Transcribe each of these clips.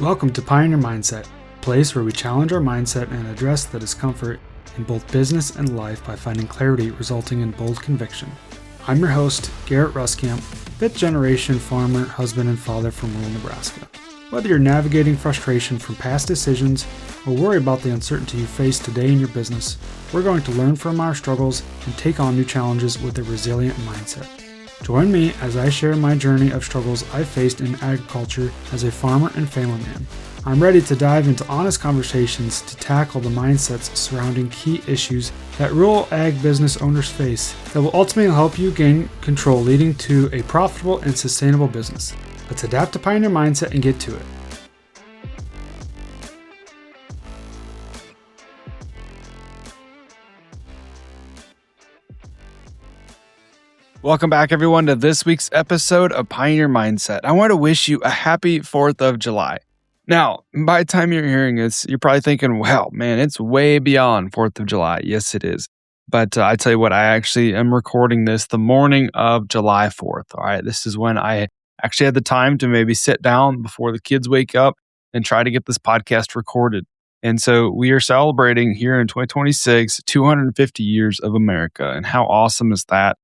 Welcome to Pioneer Mindset, a place where we challenge our mindset and address the discomfort in both business and life by finding clarity resulting in bold conviction. I'm your host, Garrett Ruskamp, fifth generation farmer, husband, and father from rural Nebraska. Whether you're navigating frustration from past decisions or worry about the uncertainty you face today in your business, we're going to learn from our struggles and take on new challenges with a resilient mindset. Join me as I share my journey of struggles I've faced in agriculture as a farmer and family man. I'm ready to dive into honest conversations to tackle the mindsets surrounding key issues that rural ag business owners face that will ultimately help you gain control, leading to a profitable and sustainable business. Let's adapt to Pioneer Mindset and get to it. Welcome back, everyone, to this week's episode of Pioneer Mindset. I want to wish you a happy 4th of July. Now, by the time you're hearing this, you're probably thinking, well, man, it's way beyond 4th of July. Yes, it is. But I tell you what, I actually am recording this the morning of July 4th. All right, this is when I actually had the time to maybe sit down before the kids wake up and try to get this podcast recorded. And so we are celebrating here in 2026, 250 years of America. And how awesome is that?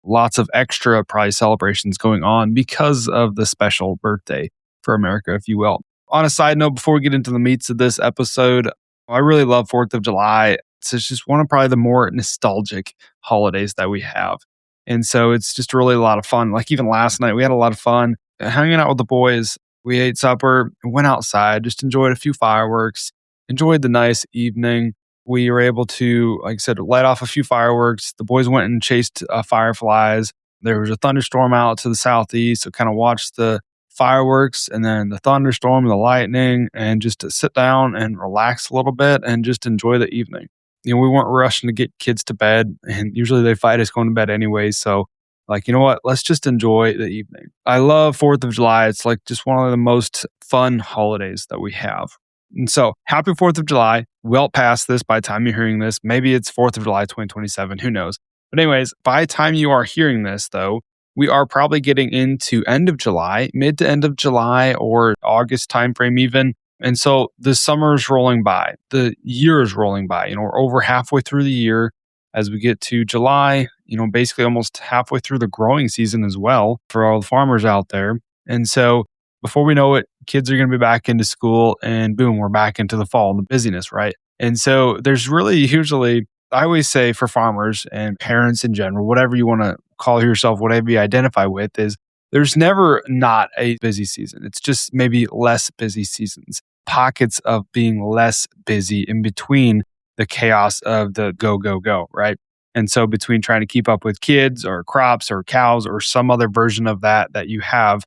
Lots of extra probably celebrations going on because of the special birthday for America, if you will. On a side note, before we get into the meats of this episode, I really love 4th of July. It's just one of probably the more nostalgic holidays that we have. And so it's just really a lot of fun. Like even last night, we had a lot of fun hanging out with the boys. We ate supper, went outside, just enjoyed a few fireworks, enjoyed the nice evening. We were able to, like I said, light off a few fireworks. The boys went and chased fireflies. There was a thunderstorm out to the southeast, so kind of watched the fireworks and then the thunderstorm, the lightning, and just to sit down and relax a little bit and just enjoy the evening. You know, we weren't rushing to get kids to bed, and usually they fight us going to bed anyway. So, like, you know what? Let's just enjoy the evening. I love 4th of July. It's like just one of the most fun holidays that we have. And so, happy 4th of July. Well past this by the time you're hearing this. Maybe it's 4th of July 2027. Who knows? But anyways, by the time you are hearing this, though, we are probably getting into end of July, mid to end of July or August timeframe even. And so the summer is rolling by. The year is rolling by. You know, we're over halfway through the year as we get to July, you know, basically almost halfway through the growing season as well for all the farmers out there. And so before we know it, kids are going to be back into school and boom, we're back into the fall and the busyness, right? And so there's really usually, I always say for farmers and parents in general, whatever you want to call yourself, whatever you identify with, is there's never not a busy season. It's just maybe less busy seasons, pockets of being less busy in between the chaos of the go, go, go, right? And so between trying to keep up with kids or crops or cows or some other version of that you have,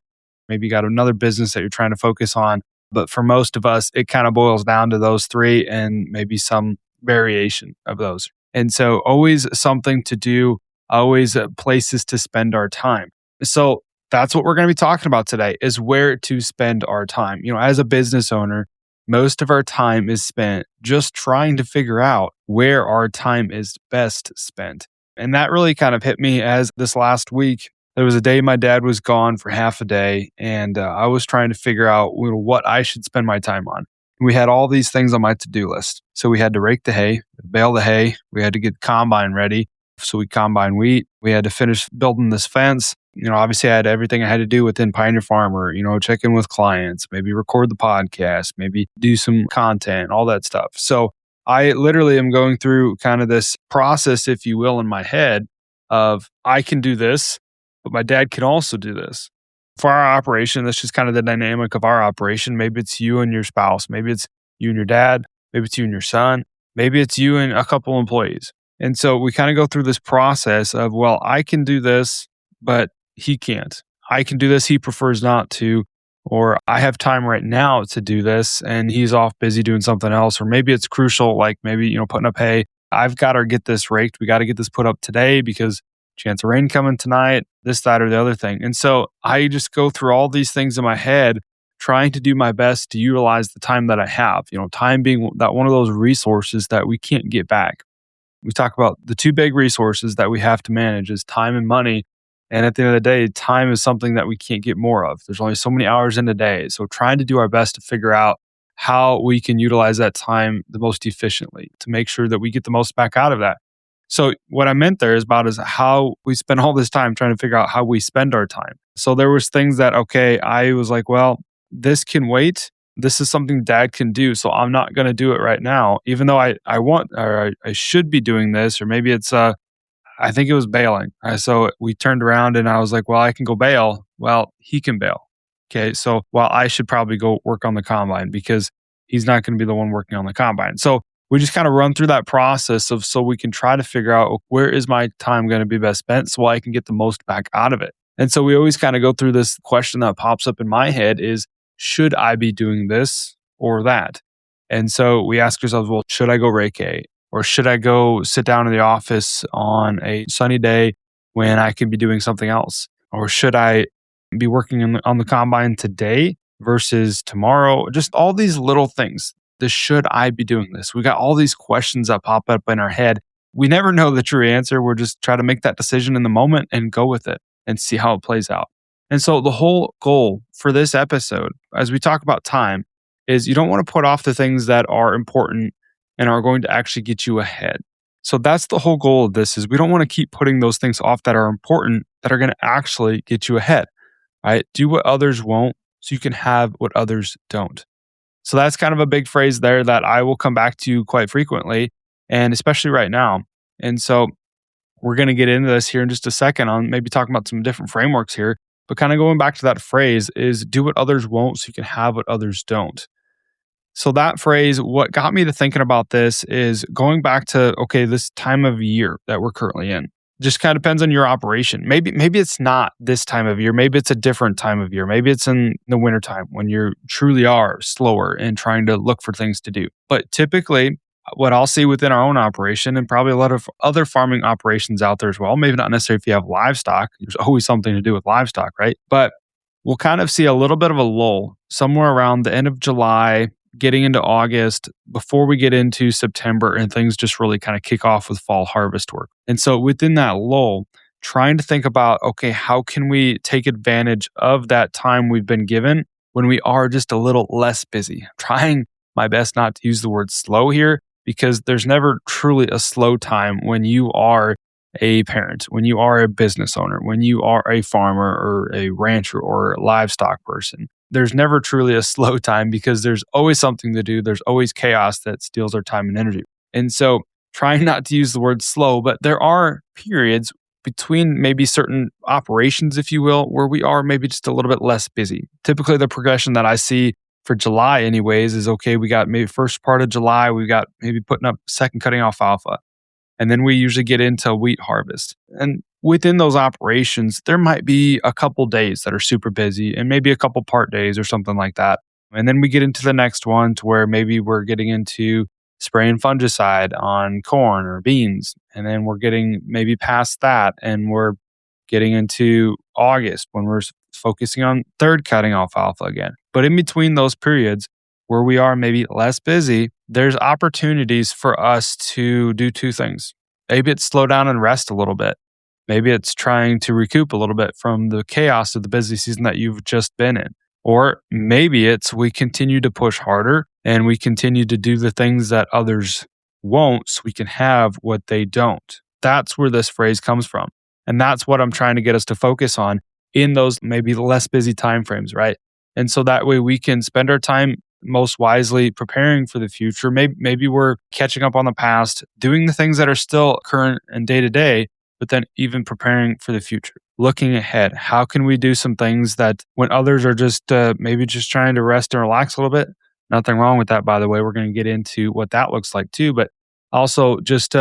maybe you got another business that you're trying to focus on. But for most of us, it kind of boils down to those three and maybe some variation of those. And so always something to do, always places to spend our time. So that's what we're going to be talking about today is where to spend our time. You know, as a business owner, most of our time is spent just trying to figure out where our time is best spent. And that really kind of hit me as this last week. There was a day my dad was gone for half a day, and I was trying to figure out what I should spend my time on. We had all these things on my to-do list. So we had to rake the hay, bale the hay. We had to get the combine ready. So we combine wheat. We had to finish building this fence. You know, obviously I had everything I had to do within Pioneer Farmer, you know, check in with clients, maybe record the podcast, maybe do some content, all that stuff. So I literally am going through kind of this process, if you will, in my head of I can do this, but my dad can also do this. For our operation, that's just kind of the dynamic of our operation. Maybe it's you and your spouse. Maybe it's you and your dad. Maybe it's you and your son. Maybe it's you and a couple employees. And so we kind of go through this process of, well, I can do this, but he can't. I can do this, he prefers not to. Or I have time right now to do this and he's off busy doing something else. Or maybe it's crucial, like maybe, you know, putting up hay. I've got to get this raked. We got to get this put up today because chance of rain coming tonight, this, that, or the other thing. And so I just go through all these things in my head, trying to do my best to utilize the time that I have, you know, time being that one of those resources that we can't get back. We talk about the two big resources that we have to manage is time and money. And at the end of the day, time is something that we can't get more of. There's only so many hours in a day. So trying to do our best to figure out how we can utilize that time the most efficiently to make sure that we get the most back out of that. So what I meant there is how we spend all this time trying to figure out how we spend our time. So there was things that, okay, I was like, well, this can wait. This is something dad can do. So I'm not going to do it right now, even though I want, or I should be doing this, or maybe it's, I think it was bailing. So we turned around and I was like, well, I can go bail. Well, he can bail. Okay. So, well, I should probably go work on the combine because he's not going to be the one working on the combine. So we just kind of run through that process of so we can try to figure out where is my time going to be best spent so I can get the most back out of it. And so we always kind of go through this question that pops up in my head is, should I be doing this or that? And so we ask ourselves, well, should I go vacay? Or should I go sit down in the office on a sunny day when I could be doing something else? Or should I be working on the combine today versus tomorrow? Just all these little things. Should I be doing this? We got all these questions that pop up in our head. We never know the true answer. We're just trying to make that decision in the moment and go with it and see how it plays out. And so the whole goal for this episode, as we talk about time, is you don't want to put off the things that are important and are going to actually get you ahead. So that's the whole goal of this is we don't want to keep putting those things off that are important that are going to actually get you ahead. Right? Do what others won't so you can have what others don't. So that's kind of a big phrase there that I will come back to quite frequently and especially right now. And so we're going to get into this here in just a second on maybe talking about some different frameworks here, but kind of going back to that phrase is do what others won't so you can have what others don't. So that phrase, what got me to thinking about this is going back to, okay, this time of year that we're currently in. Just kind of depends on your operation. Maybe it's not this time of year. Maybe it's a different time of year. Maybe it's in the wintertime when you truly are slower and trying to look for things to do. But typically, what I'll see within our own operation and probably a lot of other farming operations out there as well, maybe not necessarily if you have livestock, there's always something to do with livestock, right? But we'll kind of see a little bit of a lull somewhere around the end of July, getting into August, before we get into September and things just really kind of kick off with fall harvest work. And so within that lull, trying to think about, okay, how can we take advantage of that time we've been given when we are just a little less busy? Trying my best not to use the word slow here because there's never truly a slow time when you are a parent, when you are a business owner, when you are a farmer or a rancher or a livestock person. There's never truly a slow time because there's always something to do. There's always chaos that steals our time and energy. And so trying not to use the word slow, but there are periods between maybe certain operations, if you will, where we are maybe just a little bit less busy. Typically the progression that I see for July anyways is, okay, we got maybe first part of July, we got maybe putting up second cutting alfalfa. And then we usually get into wheat harvest. And within those operations, there might be a couple days that are super busy and maybe a couple part days or something like that. And then we get into the next one to where maybe we're getting into spraying fungicide on corn or beans. And then we're getting maybe past that and we're getting into August when we're focusing on third cutting alfalfa again. But in between those periods, where we are maybe less busy, there's opportunities for us to do two things. Maybe it's slow down and rest a little bit. Maybe it's trying to recoup a little bit from the chaos of the busy season that you've just been in. Or maybe it's we continue to push harder and we continue to do the things that others won't so we can have what they don't. That's where this phrase comes from. And that's what I'm trying to get us to focus on in those maybe less busy timeframes, right? And so that way we can spend our time most wisely preparing for the future. Maybe we're catching up on the past, doing the things that are still current and day to day, but then even preparing for the future, looking ahead. How can we do some things that when others are just maybe just trying to rest and relax a little bit? Nothing wrong with that, by the way. We're going to get into what that looks like too, but also just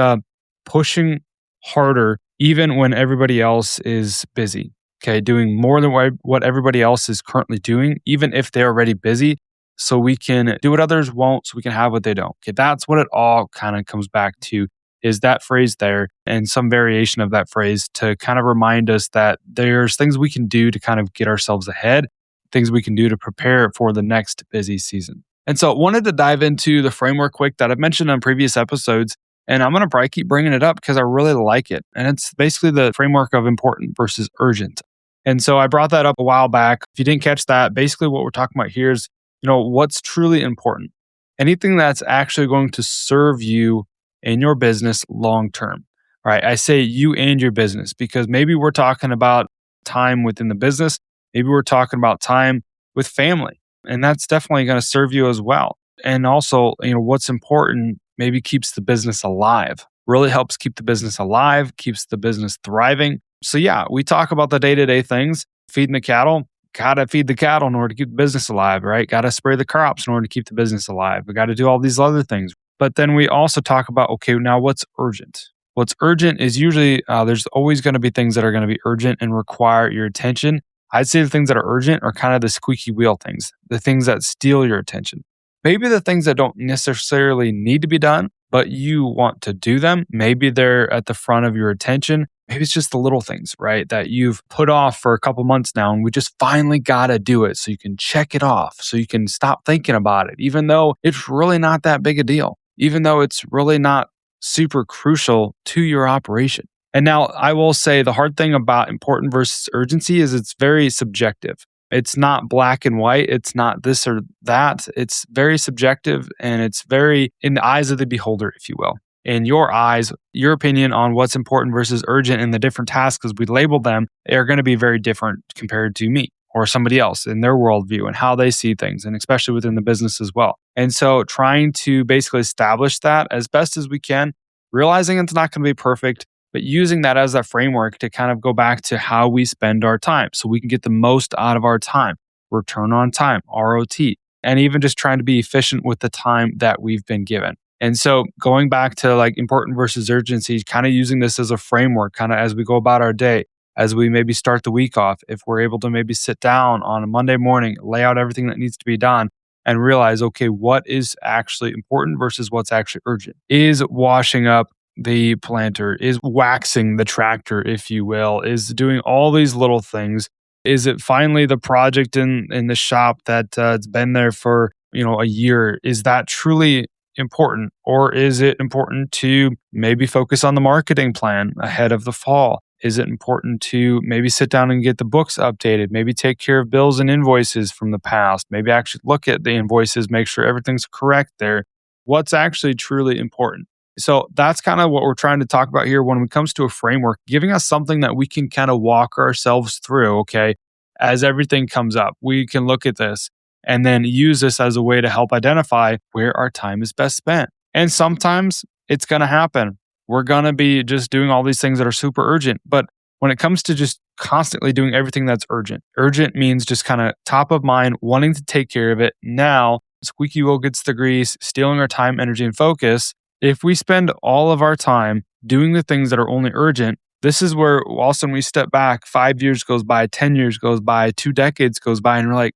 pushing harder even when everybody else is busy. Okay, doing more than what everybody else is currently doing, even if they're already busy, so we can do what others won't, so we can have what they don't. Okay, that's what it all kind of comes back to, is that phrase there and some variation of that phrase to kind of remind us that there's things we can do to kind of get ourselves ahead, things we can do to prepare for the next busy season. And so I wanted to dive into the framework quick that I've mentioned on previous episodes And I'm going to probably keep bringing it up because I really like it. And it's basically the framework of important versus urgent. And so I brought that up a while back. If you didn't catch that, basically what we're talking about here is, what's truly important. Anything that's actually going to serve you in your business long term. Right? I say you and your business because maybe we're talking about time within the business. Maybe we're talking about time with family. And that's definitely going to serve you as well. And also, what's important maybe keeps the business alive, really helps keep the business alive, keeps the business thriving. So, yeah, we talk about the day to day things, feeding the cattle. Got to feed the cattle in order to keep the business alive, right? Got to spray the crops in order to keep the business alive. We got to do all these other things. But then we also talk about, okay, now what's urgent? What's urgent is usually there's always going to be things that are going to be urgent and require your attention. I'd say the things that are urgent are kind of the squeaky wheel things, the things that steal your attention. Maybe the things that don't necessarily need to be done, but you want to do them. Maybe they're at the front of your attention. Maybe it's just the little things, right? That you've put off for a couple months now and we just finally got to do it so you can check it off, so you can stop thinking about it, even though it's really not that big a deal, even though it's really not super crucial to your operation. And now I will say the hard thing about important versus urgency is it's very subjective. It's not black and white. It's not this or that. It's very subjective and it's very in the eyes of the beholder, if you will. In your eyes, your opinion on what's important versus urgent and the different tasks as we label them are going to be very different compared to me or somebody else in their worldview and how they see things, and especially within the business as well. And so trying to basically establish that as best as we can, realizing it's not going to be perfect, but using that as a framework to kind of go back to how we spend our time so we can get the most out of our time, return on time, ROT, and even just trying to be efficient with the time that we've been given. And so going back to like important versus urgency, kind of using this as a framework, kind of as we go about our day, as we maybe start the week off, if we're able to maybe sit down on a Monday morning, lay out everything that needs to be done and realize, okay, what is actually important versus what's actually urgent? Is washing up the planter, is waxing the tractor, if you will, is doing all these little things. Is it finally the project in the shop that it's been there for, a year? Is that truly important? Or is it important to maybe focus on the marketing plan ahead of the fall? Is it important to maybe sit down and get the books updated? Maybe take care of bills and invoices from the past? Maybe actually look at the invoices, make sure everything's correct there. What's actually truly important? So that's kind of what we're trying to talk about here when it comes to a framework, giving us something that we can kind of walk ourselves through, okay? As everything comes up, we can look at this and then use this as a way to help identify where our time is best spent. And sometimes it's going to happen. We're going to be just doing all these things that are super urgent. But when it comes to just constantly doing everything that's urgent means just kind of top of mind, wanting to take care of it now. Squeaky wheel gets the grease, stealing our time, energy, and focus. If we spend all of our time doing the things that are only urgent, this is where all of a sudden we step back, 5 years goes by, 10 years goes by, 2 decades goes by, and we're like,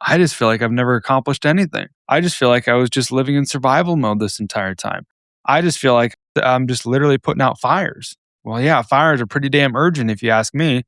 I just feel like I've never accomplished anything. I just feel like I was just living in survival mode this entire time. I just feel like I'm just literally putting out fires. Well, yeah, fires are pretty damn urgent if you ask me.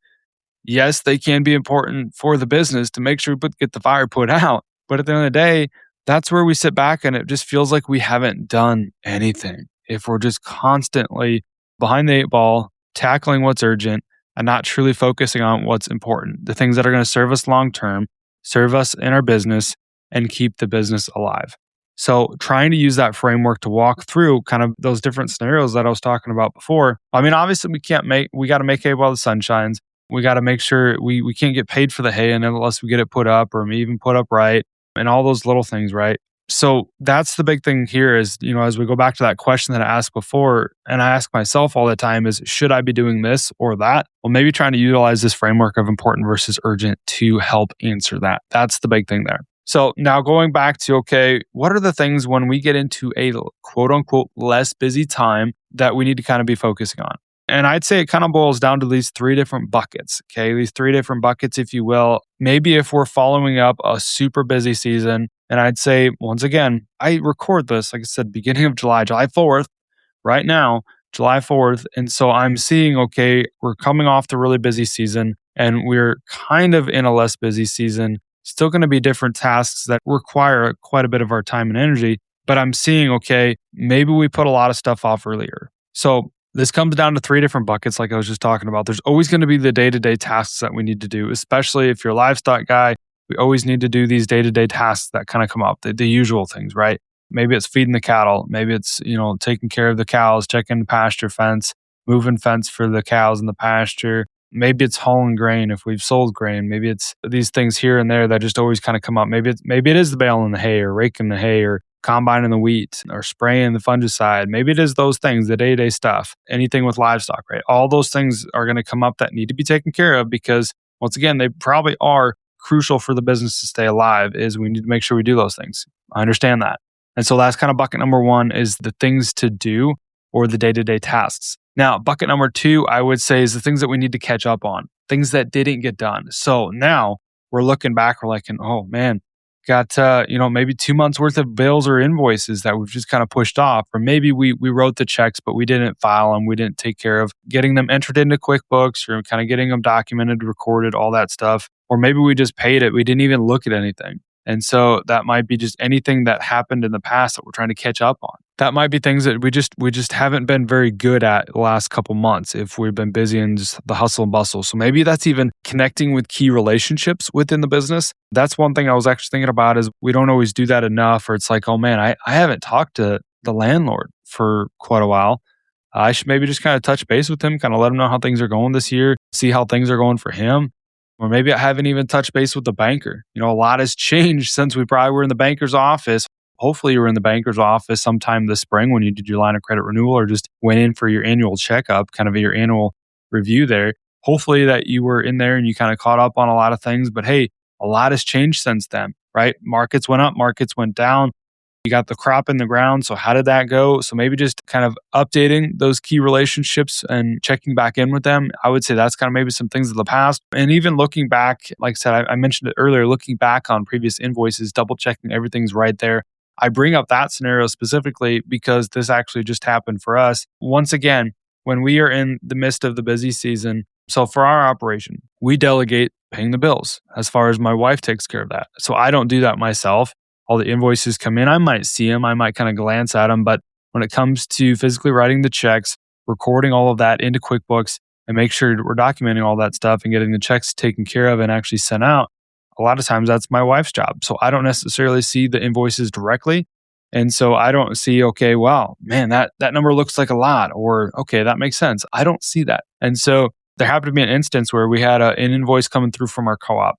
Yes, they can be important for the business to make sure we get the fire put out. But at the end of the day, that's where we sit back and it just feels like we haven't done anything. If we're just constantly behind the 8 ball, tackling what's urgent and not truly focusing on what's important, the things that are going to serve us long term, serve us in our business, and keep the business alive. So trying to use that framework to walk through kind of those different scenarios that I was talking about before. I mean, obviously we got to make hay while the sun shines. We got to make sure we can't get paid for the hay unless we get it put up or even put up right and all those little things, right? So that's the big thing here is, as we go back to that question that I asked before, and I ask myself all the time is, should I be doing this or that? Well, maybe trying to utilize this framework of important versus urgent to help answer that. That's the big thing there. So now going back to, okay, what are the things when we get into a quote unquote less busy time that we need to kind of be focusing on? And I'd say it kind of boils down to these 3 different buckets, okay? These 3 different buckets, if you will. Maybe if we're following up a super busy season, and I'd say, once again, I record this, like I said, beginning of July 4th, right now, July 4th. And so I'm seeing, okay, we're coming off the really busy season and we're kind of in a less busy season. Still going to be different tasks that require quite a bit of our time and energy. but I'm seeing, okay, maybe we put a lot of stuff off earlier. So this comes down to three different buckets, like I was just talking about. There's always going to be the day to day tasks that we need to do, especially if you're a livestock guy. We always need to do these day to day tasks that kind of come up, the usual things, right? Maybe it's feeding the cattle. Maybe it's, taking care of the cows, checking the pasture fence, moving fence for the cows in the pasture. Maybe it's hauling grain if we've sold grain. Maybe it's these things here and there that just always kind of come up. Maybe it is the baling the hay or raking the hay or combining the wheat or spraying the fungicide. Maybe it is those things, the day-to-day stuff, anything with livestock, right? All those things are going to come up that need to be taken care of because once again, they probably are crucial for the business to stay alive is we need to make sure we do those things. I understand that. And so that's kind of bucket number one is the things to do or the day-to-day tasks. Now, bucket number two, I would say is the things that we need to catch up on, things that didn't get done. So now we're looking back, we're like, oh man, got maybe 2 months worth of bills or invoices that we've just kind of pushed off, or maybe we wrote the checks but we didn't file them, we didn't take care of getting them entered into QuickBooks or kind of getting them documented, recorded, all that stuff, or maybe we just paid it, we didn't even look at anything. And so that might be just anything that happened in the past that we're trying to catch up on. That might be things that we just haven't been very good at the last couple months if we've been busy in just the hustle and bustle. So maybe that's even connecting with key relationships within the business. That's one thing I was actually thinking about is we don't always do that enough, or it's like, oh man, I haven't talked to the landlord for quite a while. I should maybe just kind of touch base with him, kind of let him know how things are going this year, see how things are going for him. Or maybe I haven't even touched base with the banker. A lot has changed since we probably were in the banker's office. Hopefully you were in the banker's office sometime this spring when you did your line of credit renewal or just went in for your annual checkup, kind of your annual review there. Hopefully that you were in there and you kind of caught up on a lot of things. But hey, a lot has changed since then, right? Markets went up, markets went down. You got the crop in the ground. So how did that go? So maybe just kind of updating those key relationships and checking back in with them. I would say that's kind of maybe some things of the past. And even looking back, like I said, I mentioned it earlier, looking back on previous invoices, double checking everything's right there. I bring up that scenario specifically because this actually just happened for us. Once again, when we are in the midst of the busy season, so for our operation, we delegate paying the bills as far as my wife takes care of that. So I don't do that myself. All the invoices come in, I might see them, I might kind of glance at them, but when it comes to physically writing the checks, recording all of that into QuickBooks and make sure we're documenting all that stuff and getting the checks taken care of and actually sent out, a lot of times that's my wife's job. So I don't necessarily see the invoices directly. And so I don't see, okay, wow, man, that number looks like a lot, or okay, that makes sense. I don't see that. And so there happened to be an instance where we had an invoice coming through from our co-op.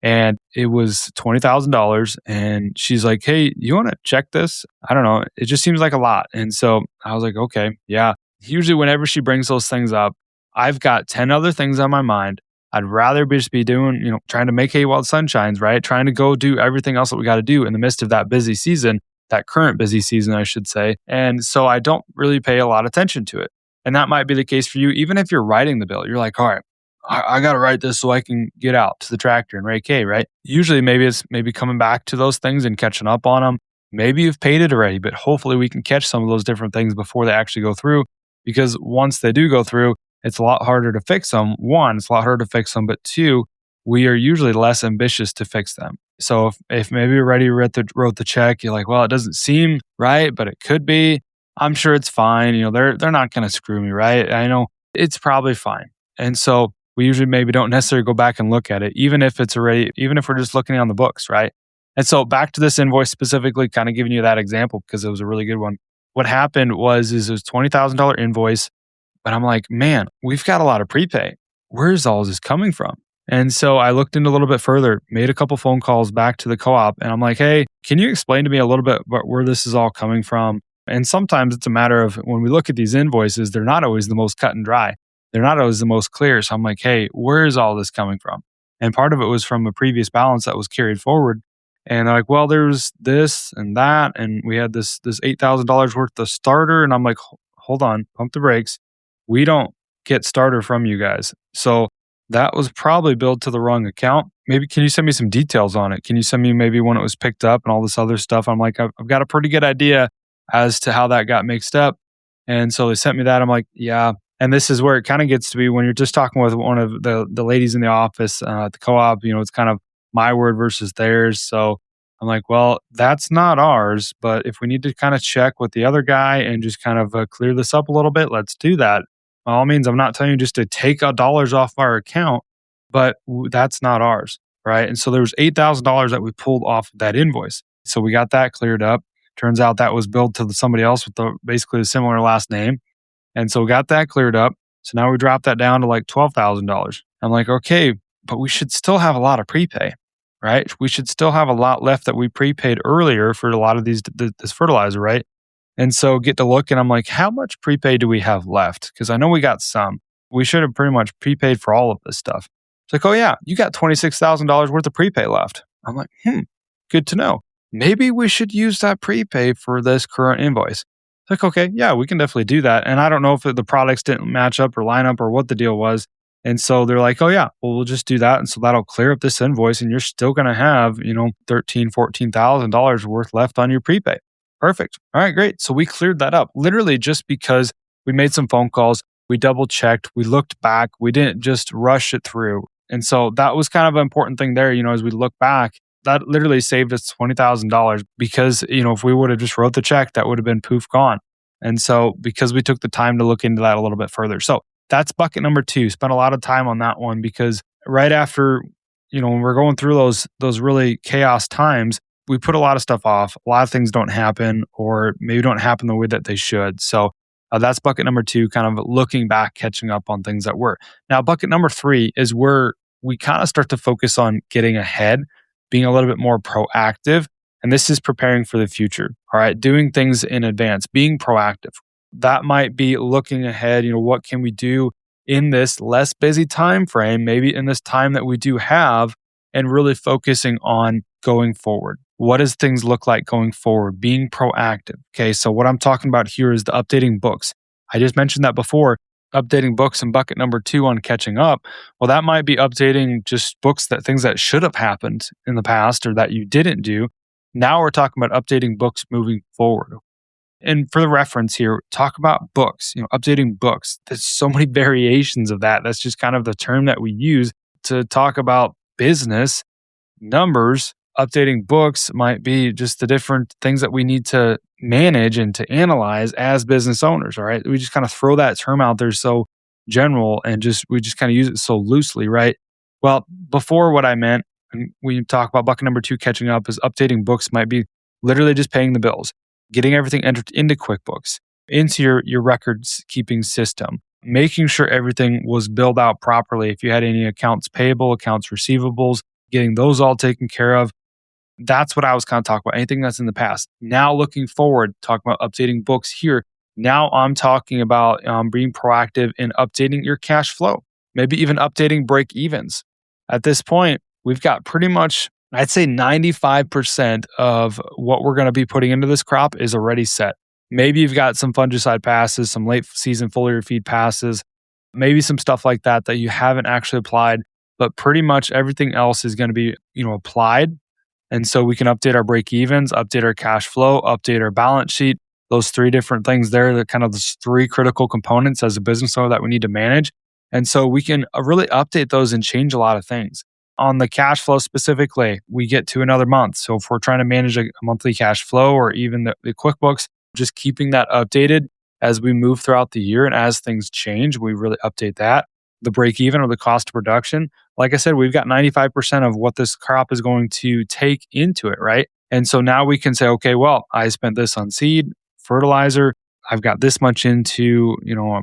And it was $20,000. And she's like, hey, you want to check this? I don't know. It just seems like a lot. And so I was like, okay, yeah. Usually whenever she brings those things up, I've got 10 other things on my mind. I'd rather just be doing, trying to make hay while the sun shines, right? Trying to go do everything else that we got to do in the midst of that busy season, that current busy season, I should say. And so I don't really pay a lot of attention to it. And that might be the case for you. Even if you're writing the bill, you're like, all right, I got to write this so I can get out to the tractor and rake hay, right? Usually maybe it's coming back to those things and catching up on them. Maybe you've paid it already, but hopefully we can catch some of those different things before they actually go through. Because once they do go through, it's a lot harder to fix them. One, it's a lot harder to fix them, but two, we are usually less ambitious to fix them. So if maybe you already wrote the check, you're like, well, it doesn't seem right, but it could be. I'm sure it's fine. They're not going to screw me, right? I know it's probably fine. And so we usually maybe don't necessarily go back and look at it, even if we're just looking on the books, right? And so back to this invoice specifically, kind of giving you that example because it was a really good one. What happened was it was $20,000 invoice, but I'm like, man, we've got a lot of prepay. Where's all this coming from? And so I looked into a little bit further, made a couple phone calls back to the co-op, and I'm like, hey, can you explain to me a little bit about where this is all coming from? And sometimes it's a matter of when we look at these invoices, they're not always the most cut and dry. They're not always the most clear. So I'm like, hey, where is all this coming from? And part of it was from a previous balance that was carried forward. And they're like, well, there's this and that. And we had this $8,000 worth of starter. And I'm like, hold on, pump the brakes. We don't get starter from you guys. So that was probably billed to the wrong account. Maybe can you send me some details on it? Can you send me maybe when it was picked up and all this other stuff? I'm like, I've got a pretty good idea as to how that got mixed up. And so they sent me that. I'm like, yeah. And this is where it kind of gets to be when you're just talking with one of the ladies in the office at the co-op, it's kind of my word versus theirs. So I'm like, well, that's not ours, but if we need to kind of check with the other guy and just kind of clear this up a little bit, let's do that. By all means, I'm not telling you just to take dollars off our account, but that's not ours, right? And so there was $8,000 that we pulled off of that invoice. So we got that cleared up. Turns out that was billed to somebody else with basically a similar last name. And so we got that cleared up. So now we dropped that down to like $12,000. I'm like, okay, but we should still have a lot of prepay, right? We should still have a lot left that we prepaid earlier for a lot of this fertilizer, right? And so get to look and I'm like, how much prepay do we have left? Because I know we got some. We should have pretty much prepaid for all of this stuff. It's like, oh yeah, you got $26,000 worth of prepay left. I'm like, good to know. Maybe we should use that prepay for this current invoice. It's like, okay, yeah, we can definitely do that. And I don't know if the products didn't match up or line up or what the deal was. And so they're like, oh yeah, well, we'll just do that. And so that'll clear up this invoice and you're still going to have, $13,000, $14,000 worth left on your prepay. Perfect. All right, great. So we cleared that up literally just because we made some phone calls. We double checked. We looked back. We didn't just rush it through. And so that was kind of an important thing there, as we look back. That literally saved us $20,000 because, if we would have just wrote the check, that would have been poof gone. And so because we took the time to look into that a little bit further. So that's bucket number 2. Spent a lot of time on that one because right after, when we're going through those really chaos times, we put a lot of stuff off. A lot of things don't happen or maybe don't happen the way that they should. So that's bucket number 2, kind of looking back, catching up on things that were. Now, bucket number 3 is where we kind of start to focus on getting ahead, being a little bit more proactive. And this is preparing for the future. All right. Doing things in advance, being proactive. That might be looking ahead. What can we do in this less busy time frame, maybe in this time that we do have, and really focusing on going forward. What does things look like going forward? Being proactive. Okay. So what I'm talking about here is the updating books. I just mentioned that before. Updating books in bucket number 2 on catching up. Well, that might be updating just things that should have happened in the past or that you didn't do. Now we're talking about updating books moving forward. And for the reference here, talk about books, updating books. There's so many variations of that. That's just kind of the term that we use to talk about business, numbers. Updating books might be just the different things that we need to manage and to analyze as business owners. All right. We just kind of throw that term out there so general and we just kind of use it so loosely. Right. Well, before what I meant, when we talk about bucket number 2, catching up, is updating books might be literally just paying the bills, getting everything entered into QuickBooks, into your records keeping system, making sure everything was billed out properly. If you had any accounts payable, accounts receivables, getting those all taken care of. That's what I was kind of talking about. Anything that's in the past. Now looking forward, talking about updating books here. Now I'm talking about being proactive in updating your cash flow, maybe even updating break evens. At this point, we've got pretty much, I'd say 95% of what we're going to be putting into this crop is already set. Maybe you've got some fungicide passes, some late season foliar feed passes, maybe some stuff like that you haven't actually applied, but pretty much everything else is going to be, applied. And so we can update our break evens, update our cash flow, update our balance sheet. Those 3 different things there, they're kind of the 3 critical components as a business owner that we need to manage. And so we can really update those and change a lot of things. On the cash flow specifically, we get to another month. So if we're trying to manage a monthly cash flow or even the QuickBooks, just keeping that updated as we move throughout the year and as things change, we really update that. The break even or the cost of production, like I said, we've got 95% of what this crop is going to take into it, right? And so now we can say, okay, well, I spent this on seed, fertilizer, I've got this much into,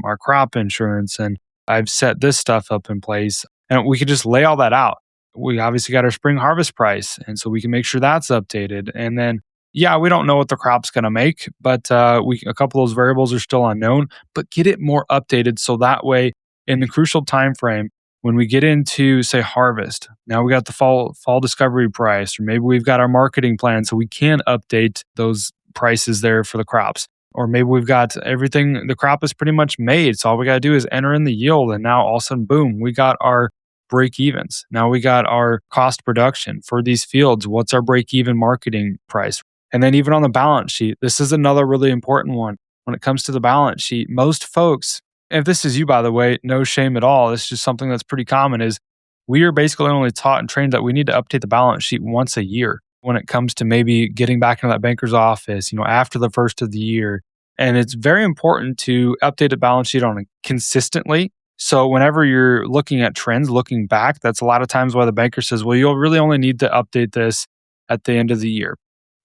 our crop insurance, and I've set this stuff up in place. And we could just lay all that out. We obviously got our spring harvest price, and so we can make sure that's updated. And then, yeah, we don't know what the crop's going to make, but a couple of those variables are still unknown, but get it more updated so that way in the crucial time frame, when we get into, say, harvest, now we got the fall discovery price, or maybe we've got our marketing plan so we can update those prices there for the crops. Or maybe we've got everything, the crop is pretty much made. So all we got to do is enter in the yield. And now all of a sudden, boom, we got our break evens. Now we got our cost production for these fields. What's our break even marketing price? And then even on the balance sheet, this is another really important one. When it comes to the balance sheet, most folks, if this is you, by the way, no shame at all. It's just something that's pretty common is we are basically only taught and trained that we need to update the balance sheet once a year. when it comes to maybe getting back into that banker's office, after the first of the year. And it's very important to update the balance sheet on it consistently. So whenever you're looking at trends, looking back, that's a lot of times why the banker says, well, you'll really only need to update this at the end of the year.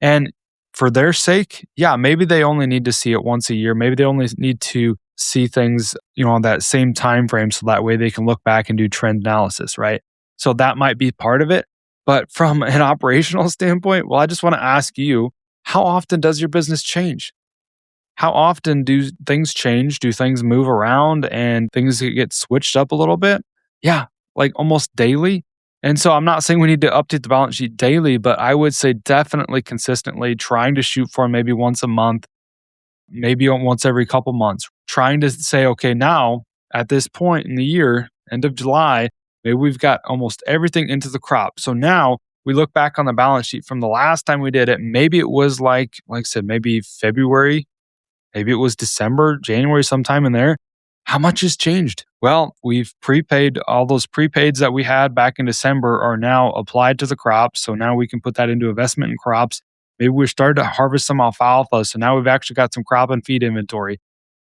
And for their sake, yeah, maybe they only need to see it once a year. Maybe they only need to see things, on that same time frame so that way they can look back and do trend analysis, right? So that might be part of it. But from an operational standpoint, well, I just want to ask you, how often does your business change? How often do things change? Do things move around and things get switched up a little bit? Yeah, like almost daily. And so I'm not saying we need to update the balance sheet daily, but I would say definitely consistently trying to shoot for maybe once a month, maybe once every couple months, trying to say, okay, now at this point in the year, end of July, maybe we've got almost everything into the crop. So now we look back on the balance sheet from the last time we did it. Maybe it was like I said, maybe February, maybe it was December, January, sometime in there. How much has changed? Well, we've prepaid. All those prepaids that we had back in December are now applied to the crops. So now we can put that into investment in crops. Maybe we started to harvest some alfalfa. So now we've actually got some crop and feed inventory.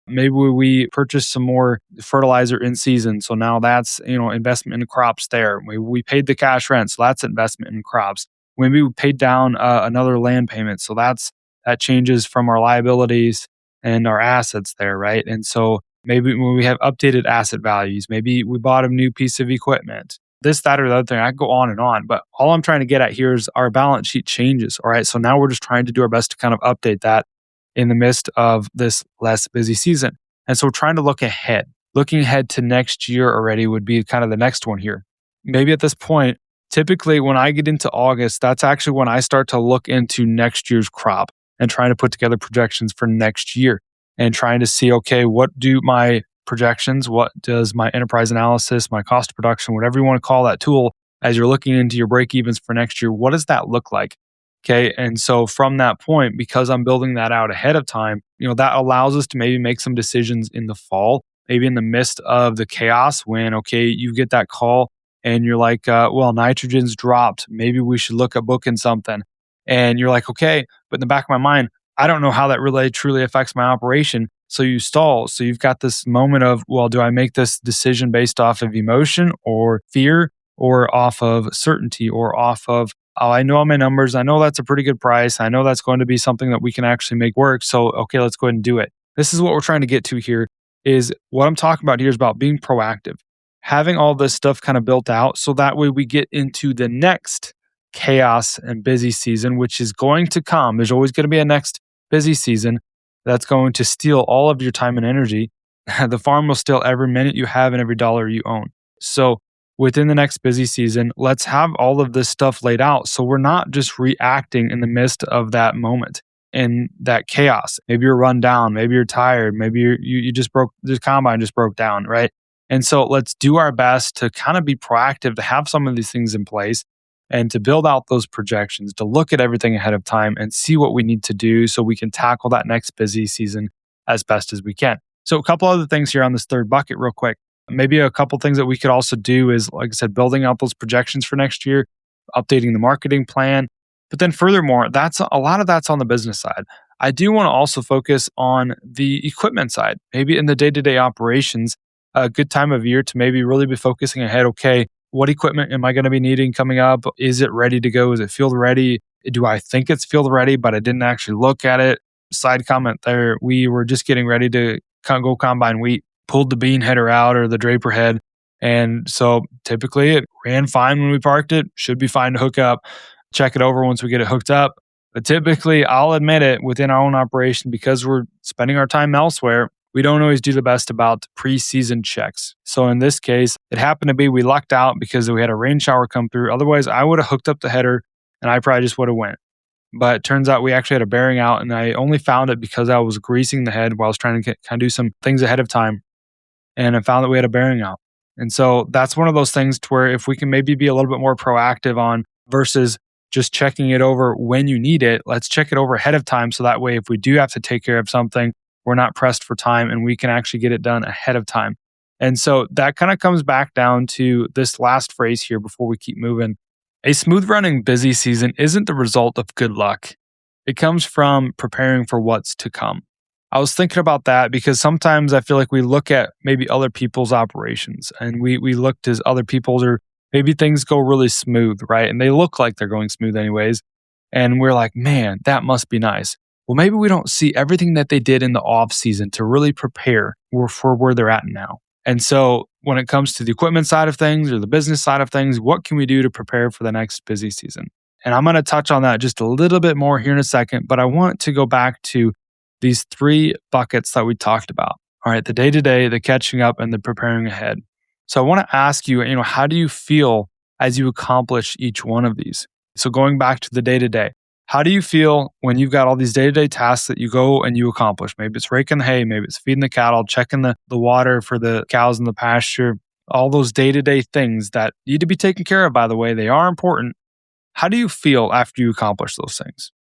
Maybe we purchased some more fertilizer in season. So now that's, investment in crops there. We paid the cash rent. So that's investment in crops. Maybe we paid down another land payment. So that changes from our liabilities and our assets there, right? And so maybe when we have updated asset values, maybe we bought a new piece of equipment, this, that, or the other thing. I could go on and on, but all I'm trying to get at here is our balance sheet changes. All right. So now we're just trying to do our best to kind of update that in the midst of this less busy season. And so we're trying to look ahead. Looking ahead to next year already would be kind of the next one here. Maybe at this point, typically when I get into August, that's actually when I start to look into next year's crop and trying to put together projections for next year and trying to see, okay, what do my projections, what does my enterprise analysis, my cost of production, whatever you want to call that tool, as you're looking into your break evens for next year, what does that look like? Okay. And so from that point, because I'm building that out ahead of time, that allows us to maybe make some decisions in the fall, maybe in the midst of the chaos when, okay, you get that call and you're like, well, nitrogen's dropped. Maybe we should look at booking something. And you're like, okay, but in the back of my mind, I don't know how that really truly affects my operation. So you stall. So you've got this moment of, well, do I make this decision based off of emotion or fear or off of certainty or off of, oh, I know all my numbers. I know that's a pretty good price. I know that's going to be something that we can actually make work. So, okay, let's go ahead and do it. This is what we're trying to get to here is what I'm talking about here is about being proactive, having all this stuff kind of built out. So that way we get into the next chaos and busy season, which is going to come. There's always going to be a next busy season that's going to steal all of your time and energy. The farm will steal every minute you have and every dollar you own. So within the next busy season, let's have all of this stuff laid out so we're not just reacting in the midst of that moment and that chaos. Maybe you're run down, maybe you're tired, maybe you just broke, the combine just broke down, right? And so let's do our best to kind of be proactive, to have some of these things in place and to build out those projections, to look at everything ahead of time and see what we need to do so we can tackle that next busy season as best as we can. So a couple other things here on this third bucket real quick. Maybe a couple things that we could also do is, like I said, building out those projections for next year, updating the marketing plan. But then furthermore, that's a lot of that's on the business side. I do want to also focus on the equipment side, maybe in the day-to-day operations, a good time of year to maybe really be focusing ahead. Okay, what equipment am I going to be needing coming up? Is it ready to go? Is it field ready? Do I think it's field ready, but I didn't actually look at it? Side comment there, we were just getting ready to go combine wheat, pulled the bean header out or the draper head. And so typically it ran fine when we parked it, should be fine to hook up, check it over once we get it hooked up. But typically, I'll admit it, within our own operation, because we're spending our time elsewhere, we don't always do the best about pre-season checks. So in this case, it happened to be we lucked out because we had a rain shower come through. Otherwise, I would have hooked up the header and I probably just would have went. But it turns out we actually had a bearing out, and I only found it because I was greasing the head while I was trying to kind of do some things ahead of time. And I found that we had a bearing out. And so that's one of those things to where if we can maybe be a little bit more proactive on versus just checking it over when you need it, let's check it over ahead of time. So that way, if we do have to take care of something, we're not pressed for time and we can actually get it done ahead of time. And so that kind of comes back down to this last phrase here before we keep moving. A smooth running busy season isn't the result of good luck. It comes from preparing for what's to come. I was thinking about that because sometimes I feel like we look at maybe other people's operations and we looked as other people's, or maybe things go really smooth, right? And they look like they're going smooth anyways. And we're like, man, that must be nice. Well, maybe we don't see everything that they did in the off season to really prepare for where they're at now. And so when it comes to the equipment side of things or the business side of things, what can we do to prepare for the next busy season? And I'm going to touch on that just a little bit more here in a second, but I want to go back to these three buckets that we talked about. All right, the day to day, the catching up, and the preparing ahead. So I want to ask you, how do you feel as you accomplish each one of these? So going back to the day to day, how do you feel when you've got all these day to day tasks that you go and you accomplish? Maybe it's raking the hay, maybe it's feeding the cattle, checking the water for the cows in the pasture, all those day to day things that need to be taken care of, by the way, they are important. How do you feel after you accomplish those things?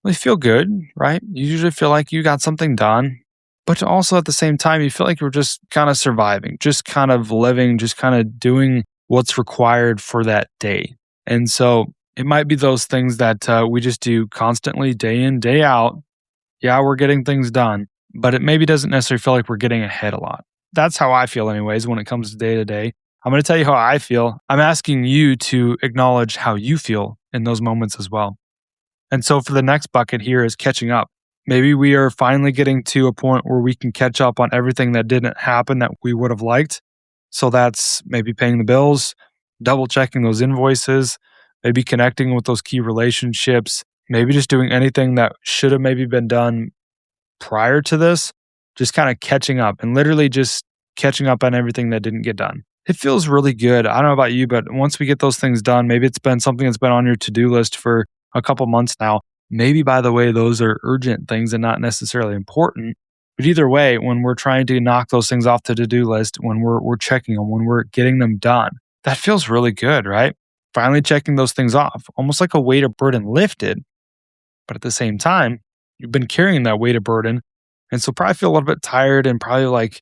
Well, you feel good, right? You usually feel like you got something done, but also at the same time, you feel like you're just kind of surviving, just kind of living, just kind of doing what's required for that day. And so it might be those things that we just do constantly, day in, day out. Yeah, we're getting things done, but it maybe doesn't necessarily feel like we're getting ahead a lot. That's how I feel, anyways, when it comes to day. I'm going to tell you how I feel. I'm asking you to acknowledge how you feel in those moments as well. And so for the next bucket here is catching up. Maybe we are finally getting to a point where we can catch up on everything that didn't happen that we would have liked. So that's maybe paying the bills, double checking those invoices, maybe connecting with those key relationships, maybe just doing anything that should have maybe been done prior to this, just kind of catching up and literally just catching up on everything that didn't get done. It feels really good. I don't know about you, but once we get those things done, maybe it's been something that's been on your to-do list for a couple months now. Maybe, by the way, those are urgent things and not necessarily important. But either way, when we're trying to knock those things off the to-do list, when we're checking them, when we're getting them done, that feels really good, right? Finally checking those things off, almost like a weight of burden lifted. But at the same time, you've been carrying that weight of burden. And so probably feel a little bit tired and probably like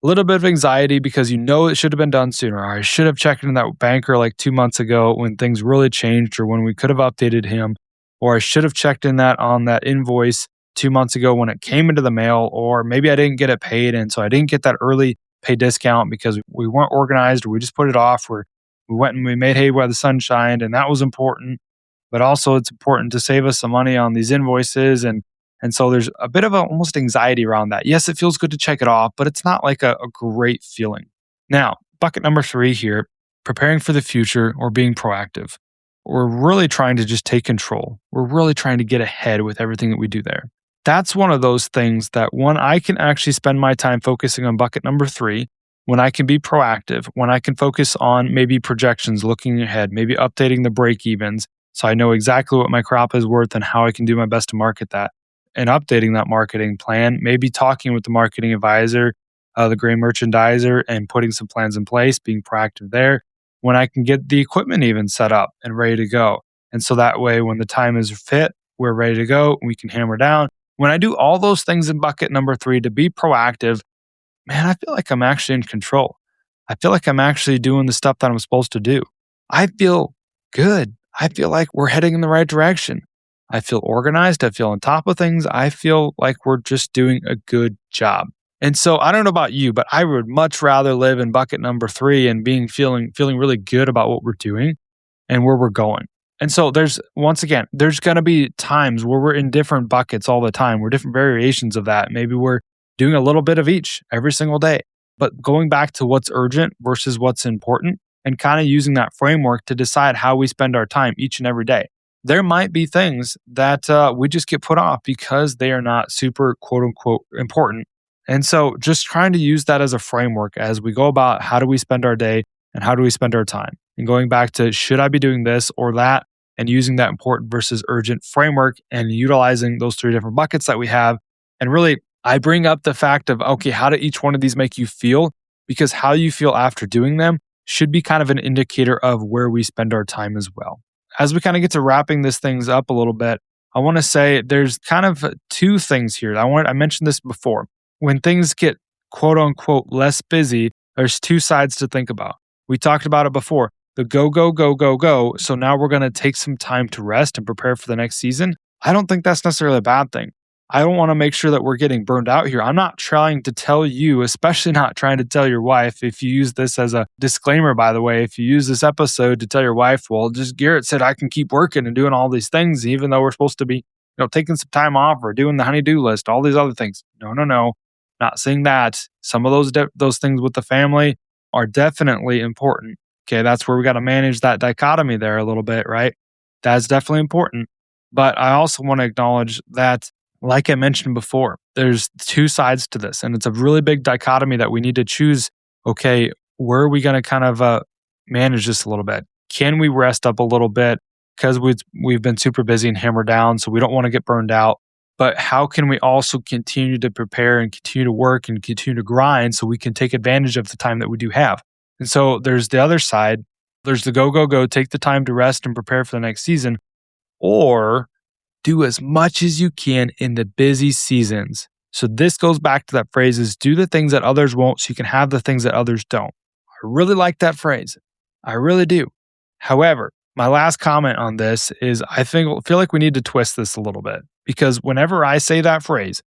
a little bit of anxiety because you know it should have been done sooner. Or I should have checked in that banker like 2 months ago when things really changed or when we could have updated him. Or I should have checked in that on that invoice 2 months ago when it came into the mail. Or maybe I didn't get it paid. And so I didn't get that early pay discount because we weren't organized or we just put it off. Or we went and we made hay while the sun shined. And that was important. But also it's important to save us some money on these invoices. And so there's a bit of almost anxiety around that. Yes, it feels good to check it off, but it's not like a great feeling. Now, bucket number 3 here, preparing for the future or being proactive. We're really trying to just take control. We're really trying to get ahead with everything that we do there. That's one of those things that when I can actually spend my time focusing on bucket number 3, when I can be proactive, when I can focus on maybe projections, looking ahead, maybe updating the break evens so I know exactly what my crop is worth and how I can do my best to market that. And updating that marketing plan, maybe talking with the marketing advisor, the grain merchandiser, and putting some plans in place, being proactive there, when I can get the equipment even set up and ready to go. And so that way, when the time is fit, we're ready to go, we can hammer down. When I do all those things in bucket number 3 to be proactive, man, I feel like I'm actually in control. I feel like I'm actually doing the stuff that I'm supposed to do. I feel good. I feel like we're heading in the right direction. I feel organized. I feel on top of things. I feel like we're just doing a good job. And so I don't know about you, but I would much rather live in bucket number 3 and feeling really good about what we're doing and where we're going. And so there's going to be times where we're in different buckets all the time. We're different variations of that. Maybe we're doing a little bit of each every single day. But going back to what's urgent versus what's important and kind of using that framework to decide how we spend our time each and every day. There might be things that we just get put off because they are not super quote unquote important. And so just trying to use that as a framework as we go about how do we spend our day and how do we spend our time. And going back to should I be doing this or that and using that important versus urgent framework and utilizing those 3 different buckets that we have. And really, I bring up the fact of, okay, how do each one of these make you feel? Because how you feel after doing them should be kind of an indicator of where we spend our time as well. As we kind of get to wrapping this things up a little bit, I want to say there's kind of 2 things here. I mentioned this before. When things get quote unquote less busy, there's 2 sides to think about. We talked about it before. the go, go, go, go, go. So now we're going to take some time to rest and prepare for the next season. I don't think that's necessarily a bad thing. I don't want to make sure that we're getting burned out here. I'm not trying to tell you, especially not trying to tell your wife, if you use this as a disclaimer, by the way, if you use this episode to tell your wife, well, just Garrett said I can keep working and doing all these things, even though we're supposed to be, taking some time off or doing the honey-do list, all these other things. No. Not saying that. Some of those things with the family are definitely important. Okay, that's where we got to manage that dichotomy there a little bit, right? That's definitely important. But I also want to acknowledge that, like I mentioned before, there's two sides to this, and it's a really big dichotomy that we need to choose. Okay, where are we going to kind of manage this a little bit? Can we rest up a little bit because we've been super busy and hammered down, so we don't want to get burned out? But how can we also continue to prepare and continue to work and continue to grind so we can take advantage of the time that we do have? And so there's the other side. There's the go, go, go, take the time to rest and prepare for the next season, or do as much as you can in the busy seasons. So this goes back to that phrase is do the things that others won't so you can have the things that others don't. I really like that phrase. I really do. However, my last comment on this is I feel like we need to twist this a little bit, because whenever I say that phrase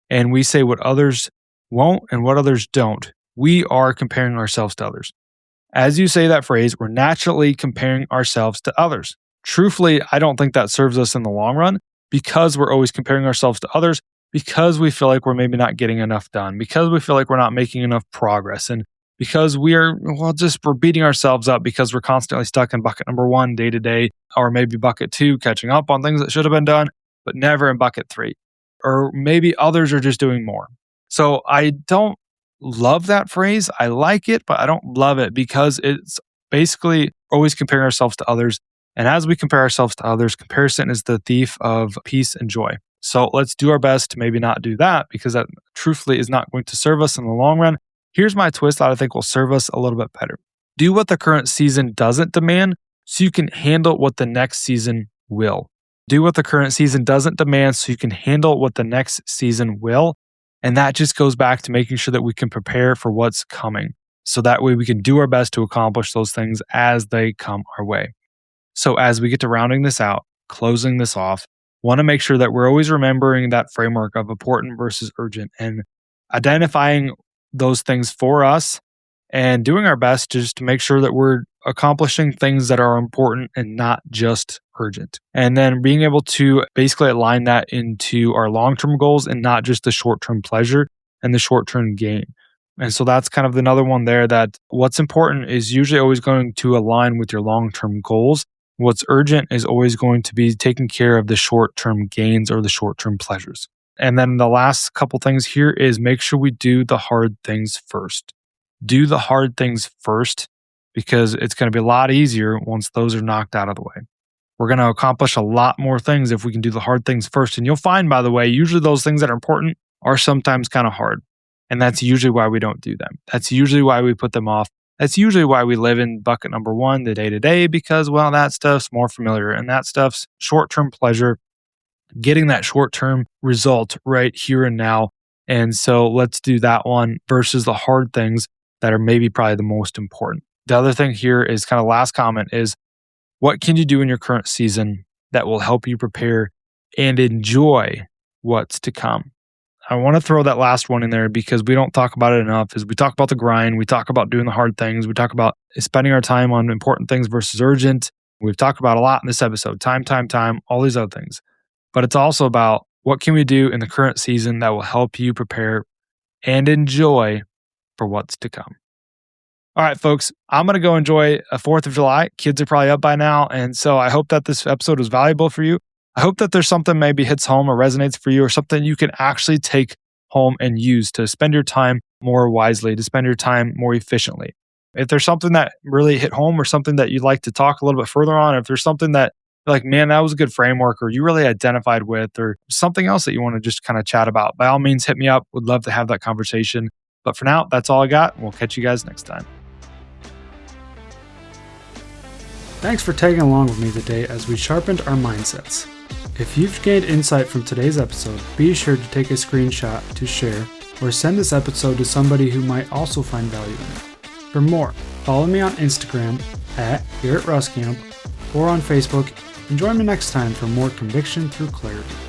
and we say what others won't and what others don't, we are comparing ourselves to others. As you say that phrase, we're naturally comparing ourselves to others. Truthfully, I don't think that serves us in the long run, because we're always comparing ourselves to others, because we feel like we're maybe not getting enough done, because we feel like we're not making enough progress, and because we're beating ourselves up because we're constantly stuck in bucket number 1 day to day, or maybe bucket 2, catching up on things that should have been done, but never in bucket 3. Or maybe others are just doing more. So I don't love that phrase. I like it, but I don't love it because it's basically always comparing ourselves to others. And as we compare ourselves to others, comparison is the thief of peace and joy. So let's do our best to maybe not do that, because that truthfully is not going to serve us in the long run. Here's my twist that I think will serve us a little bit better. Do what the current season doesn't demand so you can handle what the next season will. Do what the current season doesn't demand so you can handle what the next season will. And that just goes back to making sure that we can prepare for what's coming. So that way we can do our best to accomplish those things as they come our way. So as we get to rounding this out, closing this off, want to make sure that we're always remembering that framework of important versus urgent and identifying those things for us and doing our best just to make sure that we're accomplishing things that are important and not just urgent. And then being able to basically align that into our long-term goals and not just the short-term pleasure and the short-term gain. And so that's kind of another one there, that what's important is usually always going to align with your long-term goals. What's urgent is always going to be taking care of the short-term gains or the short-term pleasures. And then the last couple things here is make sure we do the hard things first. Do the hard things first, because it's going to be a lot easier once those are knocked out of the way. We're going to accomplish a lot more things if we can do the hard things first. And you'll find, by the way, usually those things that are important are sometimes kind of hard. And that's usually why we don't do them. That's usually why we put them off. That's usually why we live in bucket number 1, the day-to-day, because, well, that stuff's more familiar and that stuff's short-term pleasure, getting that short-term result right here and now. And so let's do that one versus the hard things that are maybe probably the most important. The other thing here is kind of last comment is, what can you do in your current season that will help you prepare and enjoy what's to come? I want to throw that last one in there because we don't talk about it enough. Is we talk about the grind, we talk about doing the hard things, we talk about spending our time on important things versus urgent. We've talked about a lot in this episode, time, all these other things. But it's also about what can we do in the current season that will help you prepare and enjoy for what's to come. All right, folks, I'm going to go enjoy a 4th of July. Kids are probably up by now. And so I hope that this episode was valuable for you. I hope that there's something maybe hits home or resonates for you, or something you can actually take home and use to spend your time more wisely, to spend your time more efficiently. If there's something that really hit home or something that you'd like to talk a little bit further on, if there's something that you're like, man, that was a good framework, or you really identified with, or something else that you want to just kind of chat about, by all means, hit me up. Would love to have that conversation. But for now, that's all I got. We'll catch you guys next time. Thanks for tagging along with me today as we sharpened our mindsets. If you've gained insight from today's episode, be sure to take a screenshot to share or send this episode to somebody who might also find value in it. For more, follow me on Instagram at Garrett Ruskamp or on Facebook, and join me next time for more Conviction Through Clarity.